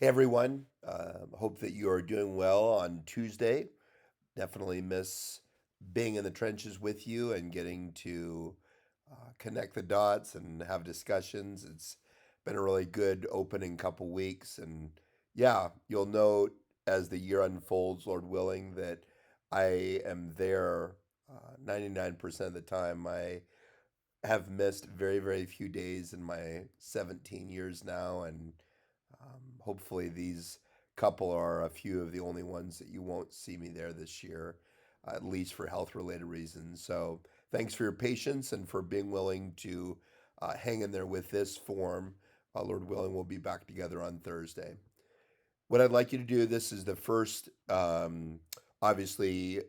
Hey everyone, hope that you are doing well on Tuesday. Definitely miss being in the trenches with you and getting to connect the dots and have discussions. It's been a really good opening couple weeks. And yeah, you'll note as the year unfolds, Lord willing, that I am there 99% of the time. I have missed very, very few days in my 17 years now, and hopefully these couple are a few of the only ones that you won't see me there this year, at least for health related reasons. So thanks for your patience and for being willing to hang in there with this form. Lord willing, we'll be back together on Thursday. What I'd like you to do, this is the first, obviously,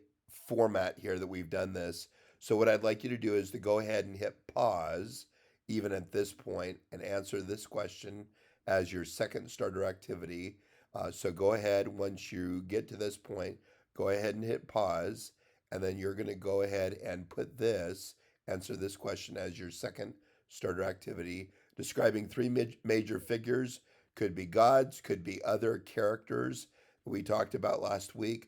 format here that we've done this. So, what I'd like you to do is to go ahead and hit pause, even at this point, and answer this question as your second starter activity. So, go ahead, once you get to this point, go ahead and hit pause, and then you're going to go ahead and put this, answer this question as your second starter activity, describing three major figures. Could be gods, could be other characters we talked about last week.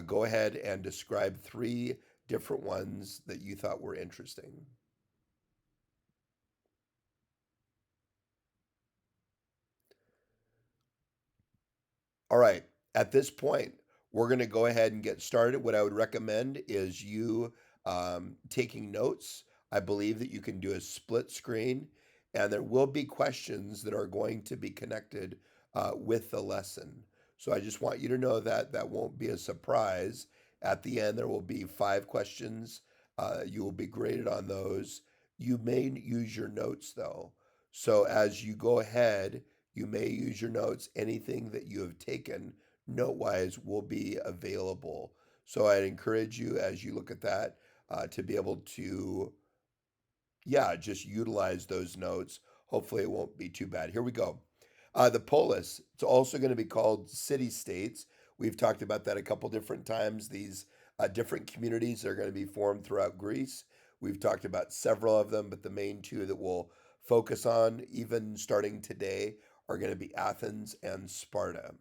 Go ahead and describe three different ones that you thought were interesting. All right. At this point, we're going to go ahead and get started. What I would recommend is you taking notes. I believe that you can do a split screen, and there will be questions that are going to be connected with the lesson. So I just want you to know that that won't be a surprise. At the end, there will be five questions. You will be graded on those. You may use your notes though. So as you go ahead, you may use your notes. Anything that you have taken note wise will be available. So I'd encourage you as you look at that to be able to, yeah, just utilize those notes. Hopefully, it won't be too bad. Here we go. The polis, it's also going to be called city states. We've talked about that a couple different times. These different communities are going to be formed throughout Greece. We've talked about several of them, but the main two that we'll focus on, even starting today, are going to be Athens and Sparta.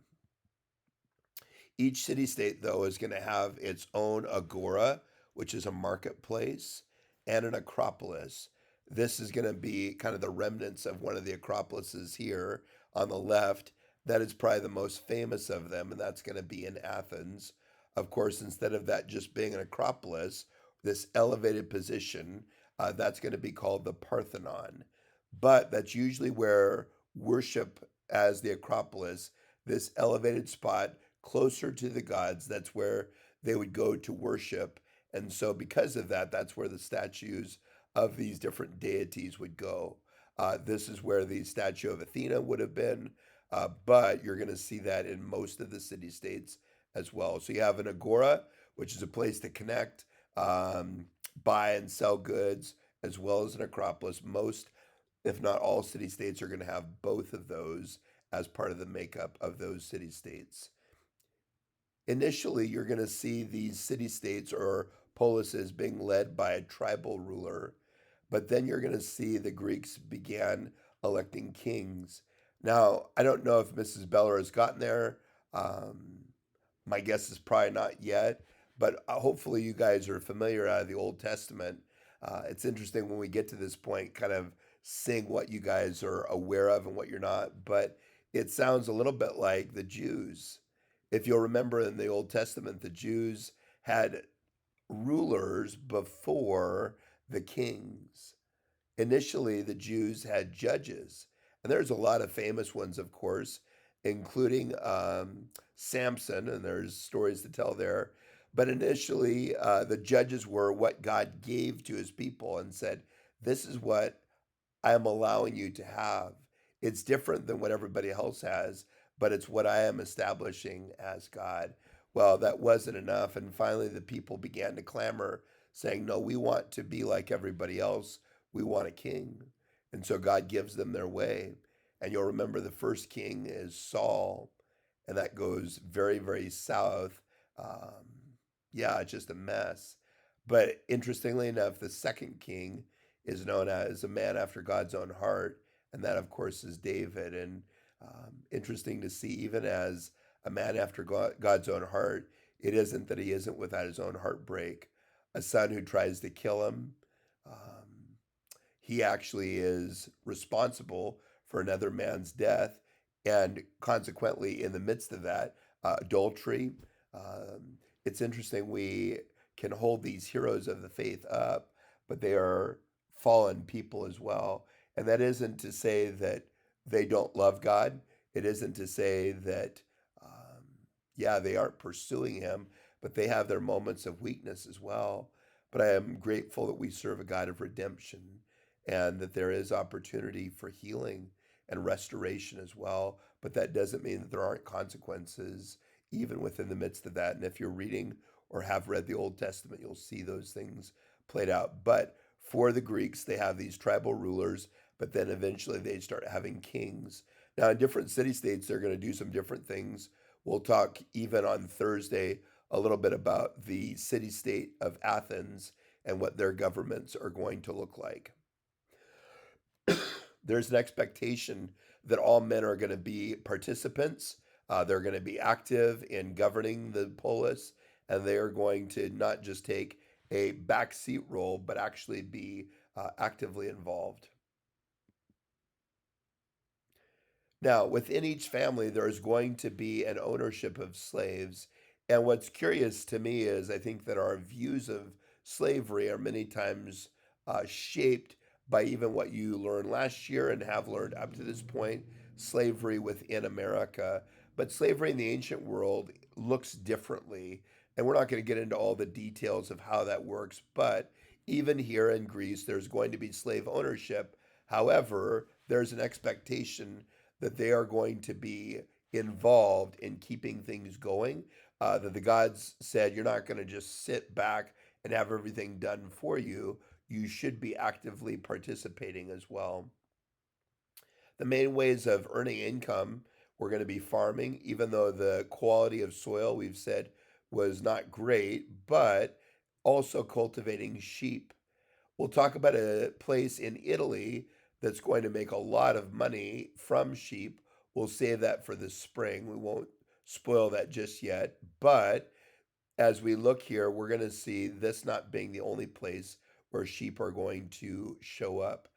Each city state, though, is going to have its own agora, which is a marketplace, and an acropolis. This is going to be kind of the remnants of one of the acropolises here on the left. That is probably the most famous of them, and that's going to be in Athens. Of course, instead of that just being an acropolis, this elevated position, that's going to be called the Parthenon. But that's usually where worship as the acropolis, this elevated spot closer to the gods. That's where they would go to worship. And so, because of that, that's where the statues of these different deities would go. This is where the statue of Athena would have been, but you're going to see that in most of the city states as well. So, you have an agora, which is a place to connect, um, buy and sell goods, as well as an acropolis. Most, if not all, city states are going to have both of those as part of the makeup of those city states. Initially, you're going to see these city states or polises being led by a tribal ruler, but then you're going to see the Greeks began electing kings. Now, I don't know if Mrs. Beller has gotten there. Um, my guess is probably not yet, but hopefully you guys are familiar out of the Old Testament. It's interesting when we get to this point, kind of seeing what you guys are aware of and what you're not, but it sounds a little bit like the Jews. If you'll remember in the Old Testament, the Jews had rulers before the kings. Initially, the Jews had judges, and there's a lot of famous ones, of course, including Samson, and there's stories to tell there. But initially, the judges were what God gave to his people and said, "This is what I am allowing you to have. It's different than what everybody else has, but it's what I am establishing as God." Well, that wasn't enough. And finally, the people began to clamor, saying, "No, we want to be like everybody else. We want a king." And so God gives them their way. And you'll remember the first king is Saul, and that goes very, very south. Yeah, it's just a mess. But interestingly enough, the second king is known as a man after God's own heart, and that, of course, is David. And Interesting to see, even as a man after God's own heart, it isn't that he isn't without his own heartbreak. A son who tries to kill him, um, he actually is responsible for another man's death, and consequently, in the midst of that, adultery. Um, it's interesting we can hold these heroes of the faith up, but they are fallen people as well. And that isn't to say that they don't love God. It isn't to say that, um, yeah, they aren't pursuing Him, but they have their moments of weakness as well. But I am grateful that we serve a God of redemption and that there is opportunity for healing and restoration as well. But that doesn't mean that there aren't consequences even within the midst of that. And if you're reading or have read the Old Testament, you'll see those things played out. But for the Greeks, they have these tribal rulers, but then eventually they start having kings. Now, in different city states, they're going to do some different things. We'll talk even on Thursday a little bit about the city state of Athens and what their governments are going to look like. There's an expectation that all men are going to be participants. They're going to be active in governing the polis, and they are going to not just take a backseat role, but actually be actively involved. Now, within each family, there is going to be an ownership of slaves. And what's curious to me is I think that our views of slavery are many times shaped by even what you learned last year and have learned up to this point, slavery within America. But slavery in the ancient world looks differently. And we're not going to get into all the details of how that works. But even here in Greece, there's going to be slave ownership. However, there's an expectation that they are going to be involved in keeping things going. That the gods said, you're not going to just sit back and have everything done for you. You should be actively participating as well. The main ways of earning income were going to be farming, even though the quality of soil we've said was not great, but also cultivating sheep. We'll talk about a place in Italy that's going to make a lot of money from sheep. We'll save that for the spring. We won't spoil that just yet. But as we look here, we're going to see this not being the only place where sheep are going to show up.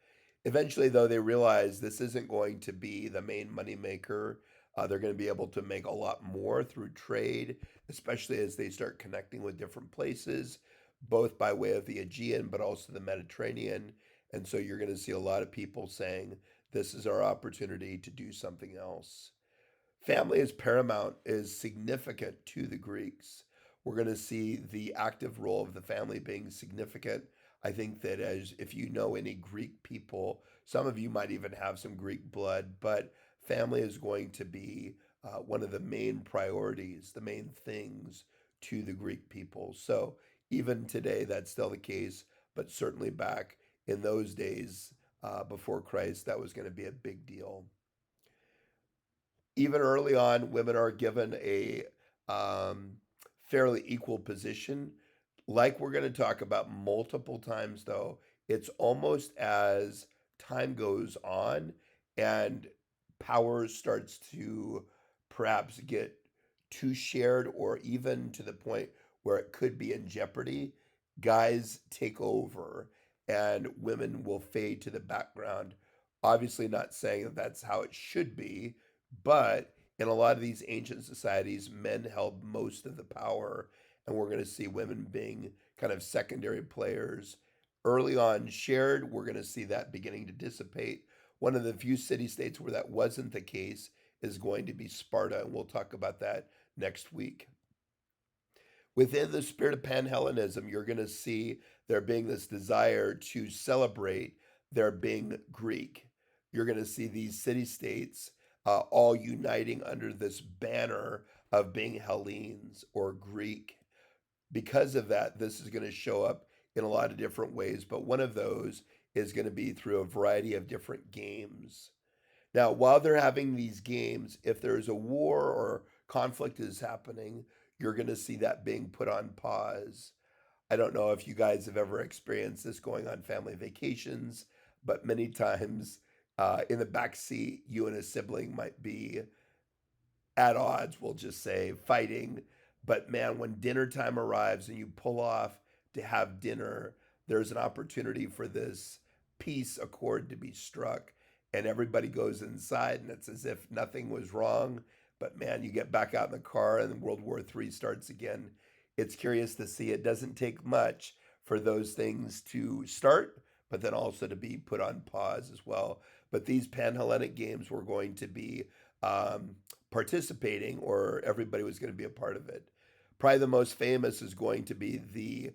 Eventually, though, they realize this isn't going to be the main moneymaker. They're going to be able to make a lot more through trade, especially as they start connecting with different places, both by way of the Aegean, but also the Mediterranean. And so you're going to see a lot of people saying, this is our opportunity to do something else. Family is paramount, is significant to the Greeks. We're going to see the active role of the family being significant. I think that as if you know any Greek people, some of you might even have some Greek blood, but family is going to be one of the main priorities, the main things to the Greek people. So even today, that's still the case, but certainly back in those days before Christ, that was going to be a big deal. Even early on, women are given a um, fairly equal position. Like we're going to talk about multiple times, though, it's almost as time goes on and power starts to perhaps get too shared or even to the point where it could be in jeopardy, guys take over and women will fade to the background. Obviously, not saying that that's how it should be, but in a lot of these ancient societies, men held most of the power, and we're going to see women being kind of secondary players. Early on, shared, we're going to see that beginning to dissipate. One of the few city states where that wasn't the case is going to be Sparta, and we'll talk about that next week. Within the spirit of Panhellenism, you're going to see there being this desire to celebrate their being Greek. You're going to see these city states all uniting under this banner of being Hellenes or Greek. Because of that, this is going to show up in a lot of different ways, but one of those is going to be through a variety of different games. Now, while they're having these games, if there's a war or conflict is happening, you're going to see that being put on pause. I don't know if you guys have ever experienced this going on family vacations, but many times In the back seat, you and a sibling might be at odds, we'll just say, fighting. But man, when dinner time arrives and you pull off to have dinner, there's an opportunity for this peace accord to be struck. And everybody goes inside, and it's as if nothing was wrong. But man, you get back out in the car, and World War III starts again. It's curious to see. It doesn't take much for those things to start, but then also to be put on pause as well. But these Panhellenic Games were going to be um, participating, or everybody was going to be a part of it. Probably the most famous is going to be the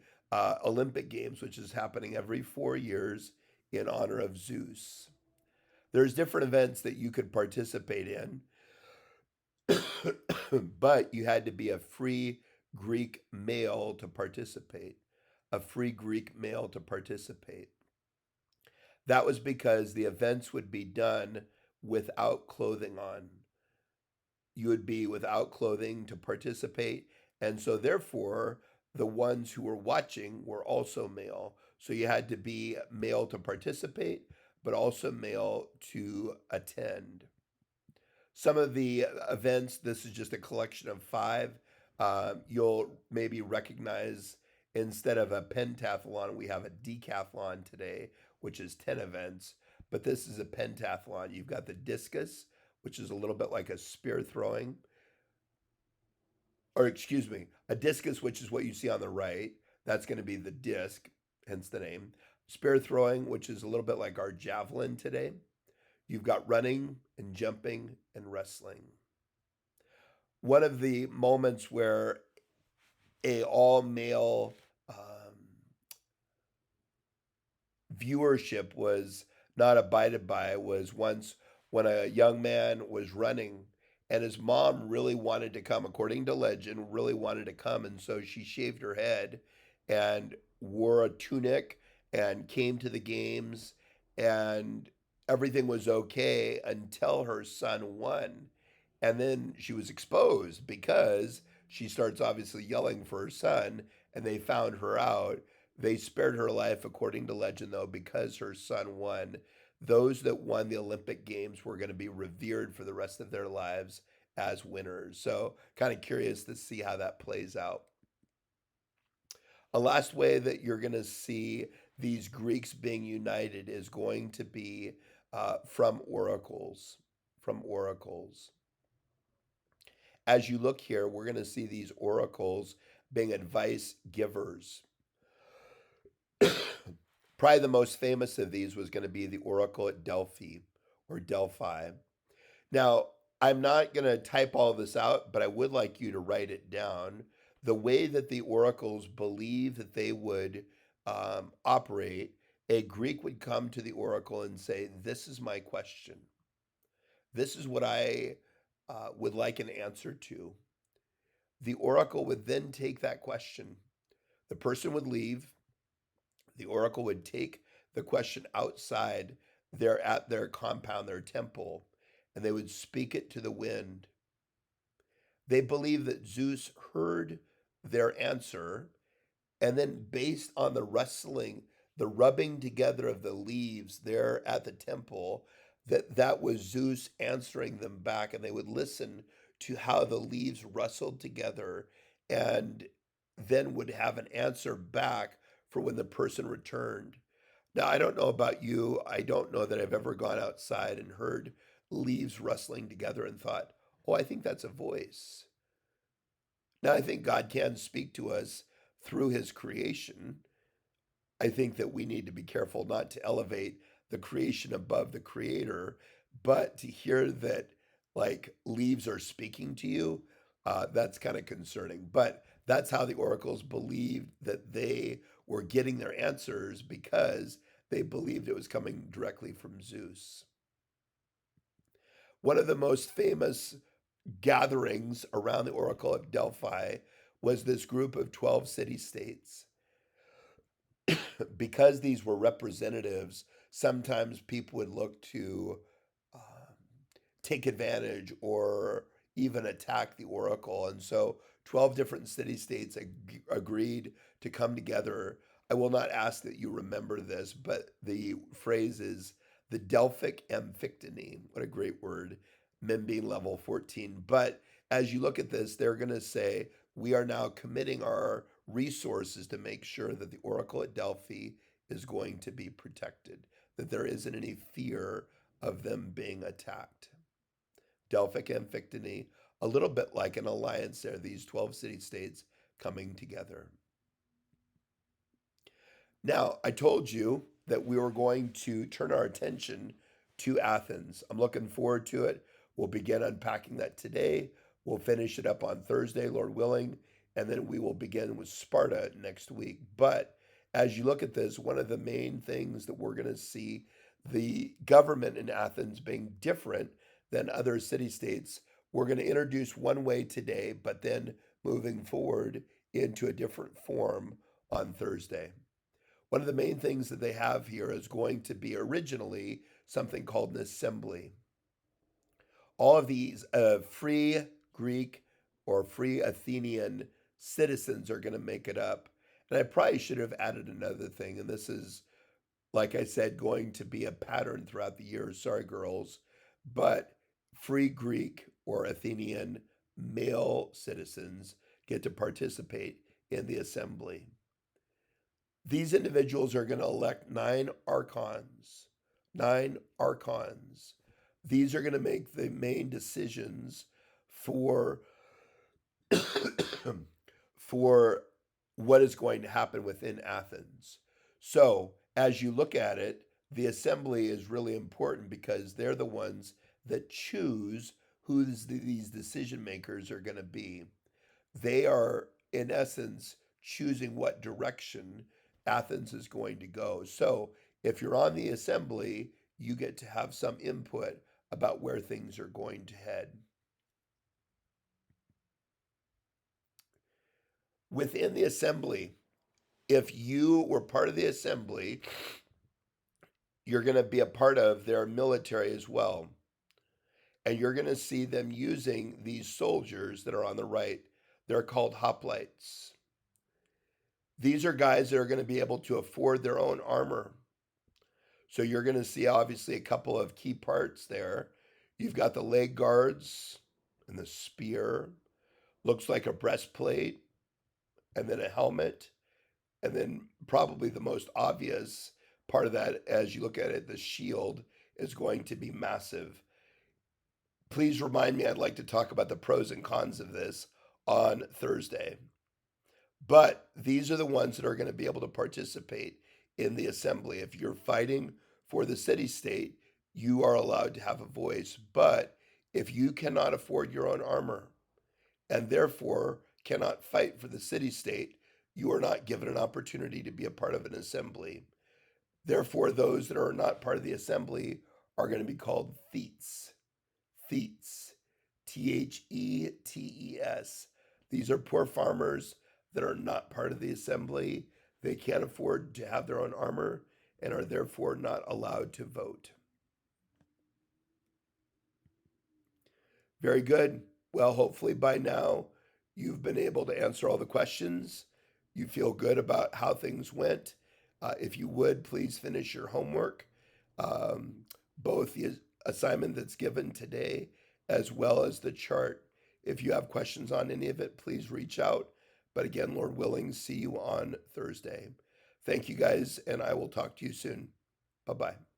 Olympic Games, which is happening every 4 years in honor of Zeus. There's different events that you could participate in, but you had to be a free Greek male to participate. A free Greek male to participate. That was because the events would be done without clothing on. You would be without clothing to participate. And so, therefore, the ones who were watching were also male. So you had to be male to participate, but also male to attend. Some of the events, this is just a collection of five. You'll maybe recognize instead of a pentathlon, we have a decathlon today, which is 10 events. But this is a pentathlon. You've got the discus, which is a little bit like a spear throwing, or excuse me, a discus, which is what you see on the right. That's going to be the disc, hence the name. Spear throwing, which is a little bit like our javelin today. You've got running and jumping and wrestling. One of the moments where a all male viewership was not abided by was once when a young man was running and his mom really wanted to come, according to legend, really wanted to come. And so she shaved her head and wore a tunic and came to the games, and everything was okay until her son won. And then she was exposed because she starts obviously yelling for her son, and they found her out. They spared her life, according to legend, though, because her son won. Those that won the Olympic Games were going to be revered for the rest of their lives as winners. So, kind of curious to see how that plays out. A last way that you're going to see these Greeks being united is going to be from oracles. From oracles. As you look here, we're going to see these oracles being advice givers. Probably the most famous of these was going to be the oracle at Delphi or Delphi. Now, I'm not going to type all this out, but I would like you to write it down. The way that the oracles believe that they would operate, a Greek would come to the oracle and say, "This is my question. This is what I would like an answer to." The oracle would then take that question. The person would leave. The oracle would take the question outside at their compound, their temple, and they would speak it to the wind. They believe that Zeus heard their answer, and then based on the rustling, the rubbing together of the leaves there at the temple, that was Zeus answering them back, and they would listen to how the leaves rustled together, and then would have an answer back for when the person returned. Now, I don't know about you. I don't know that I've ever gone outside and heard leaves rustling together and thought, "Oh, I think that's a voice." Now, I think God can speak to us through his creation. I think that we need to be careful not to elevate the creation above the creator, but to hear that like leaves are speaking to you, that's kind of concerning. But that's how the oracles believed that they were getting their answers because they believed it was coming directly from Zeus. One of the most famous gatherings around the Oracle of Delphi was this group of 12 city states. Because these were representatives, sometimes people would look to um, take advantage or even attack the oracle. And so 12 different city states agreed to come together. I will not ask that you remember this, but the phrase is the Delphic Amphictyony. What a great word. Men being level 14. But as you look at this, they're going to say, we are now committing our resources to make sure that the Oracle at Delphi is going to be protected, that there isn't any fear of them being attacked. Delphic Amphictyony, a little bit like an alliance there, these 12 city-states coming together. Now, I told you that we were going to turn our attention to Athens. I'm looking forward to it. We'll begin unpacking that today. We'll finish it up on Thursday, Lord willing, and then we will begin with Sparta next week. But as you look at this, one of the main things that we're going to see the government in Athens being different than other city-states. We're going to introduce one way today, but then moving forward into a different form on Thursday. One of the main things that they have here is going to be originally something called an assembly. All of these free Greek or free Athenian citizens are going to make it up. And I probably should have added another thing, and this is, like I said, going to be a pattern throughout the years. Sorry, girls. But free Greek or Athenian male citizens get to participate in the assembly. These individuals are going to elect 9 archons. 9 archons. These are going to make the main decisions for for what is going to happen within Athens. So, as you look at it, the assembly is really important because they're the ones that choose who these decision makers are going to be. They are, in essence, choosing what direction Athens is going to go. So, if you're on the assembly, you get to have some input about where things are going to head. Within the assembly, if you were part of the assembly, you're going to be a part of their military as well. And you're going to see them using these soldiers that are on the right. They're called hoplites. These are guys that are going to be able to afford their own armor. So you're going to see obviously a couple of key parts there. You've got the leg guards and the spear. Looks like a breastplate, and then a helmet. And then probably the most obvious part of that, as you look at it, the shield is going to be massive. Please remind me, I'd like to talk about the pros and cons of this on Thursday. But these are the ones that are going to be able to participate in the assembly. If you're fighting for the city-state, you are allowed to have a voice. But if you cannot afford your own armor and therefore cannot fight for the city-state, you are not given an opportunity to be a part of an assembly. Therefore, those that are not part of the assembly are going to be called thetes. Thetes. Thetes. These are poor farmers that are not part of the assembly. They can't afford to have their own armor and are therefore not allowed to vote. Very good. Well, hopefully by now you've been able to answer all the questions. You feel good about how things went. If you would, please finish your homework, both the assignment that's given today as well as the chart. If you have questions on any of it, please reach out. But again, Lord willing, see you on Thursday. Thank you guys, and I will talk to you soon. Bye-bye.